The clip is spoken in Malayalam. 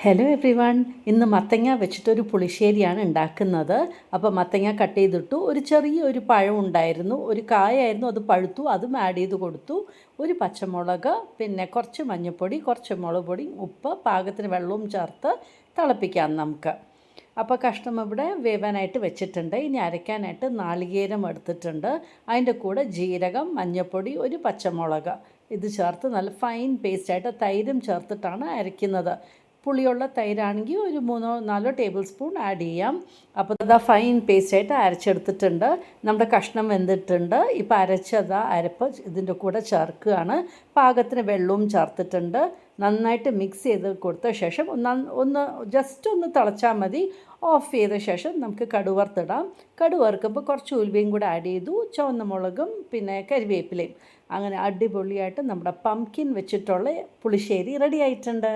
Hello every one. ഇന്ന് മത്തങ്ങ വെച്ചിട്ടൊരു പുളിശ്ശേരിയാണ് ഉണ്ടാക്കുന്നത്. അപ്പോൾ മത്തങ്ങ കട്ട് ചെയ്തിട്ടു. ഒരു ചെറിയൊരു പഴം ഉണ്ടായിരുന്നു, ഒരു കായായിരുന്നു, അത് പഴുത്തു, അതും ആഡ് ചെയ്ത് കൊടുത്തു. ഒരു പച്ചമുളക്, പിന്നെ കുറച്ച് മഞ്ഞൾപ്പൊടി, കുറച്ച് മുളക് പൊടി, ഉപ്പ്, പാകത്തിന് വെള്ളവും ചേർത്ത് തിളപ്പിക്കാം നമുക്ക്. അപ്പോൾ കഷ്ണം ഇവിടെ വേവാനായിട്ട് വെച്ചിട്ടുണ്ട്. ഇനി അരയ്ക്കാനായിട്ട് നാളികേരം എടുത്തിട്ടുണ്ട്. അതിൻ്റെ കൂടെ ജീരകം, മഞ്ഞൾപ്പൊടി, ഒരു പച്ചമുളക് ഇത് ചേർത്ത് നല്ല ഫൈൻ പേസ്റ്റായിട്ട് തൈരും ചേർത്തിട്ടാണ് അരയ്ക്കുന്നത്. പുളിയുള്ള തൈരാണെങ്കിൽ ഒരു 3-4 ടേബിൾ സ്പൂൺ ആഡ് ചെയ്യാം. അപ്പോൾ അത് ഫൈൻ പേസ്റ്റായിട്ട് അരച്ചെടുത്തിട്ടുണ്ട്. നമ്മുടെ കഷ്ണം വെന്തിട്ടുണ്ട്. ഇപ്പോൾ അരച്ചത് അരപ്പ് ഇതിൻ്റെ കൂടെ ചേർക്കുകയാണ്. പാകത്തിന് വെള്ളവും ചേർത്തിട്ടുണ്ട്. നന്നായിട്ട് മിക്സ് ചെയ്ത് കൊടുത്ത ശേഷം ഒന്ന് ജസ്റ്റ് ഒന്ന് തിളച്ചാൽ മതി. ഓഫ് ചെയ്ത ശേഷം നമുക്ക് കടുക് വറുത്തിടാം. കടുക് വറുക്കുമ്പോൾ കുറച്ച് ഉലുവയും കൂടെ ആഡ് ചെയ്തു, ചുവന്ന മുളകും പിന്നെ കരിവേപ്പിലയും. അങ്ങനെ അടിപൊളിയായിട്ട് നമ്മുടെ പംകിൻ വെച്ചിട്ടുള്ള പുളിശ്ശേരി റെഡി ആയിട്ടുണ്ട്.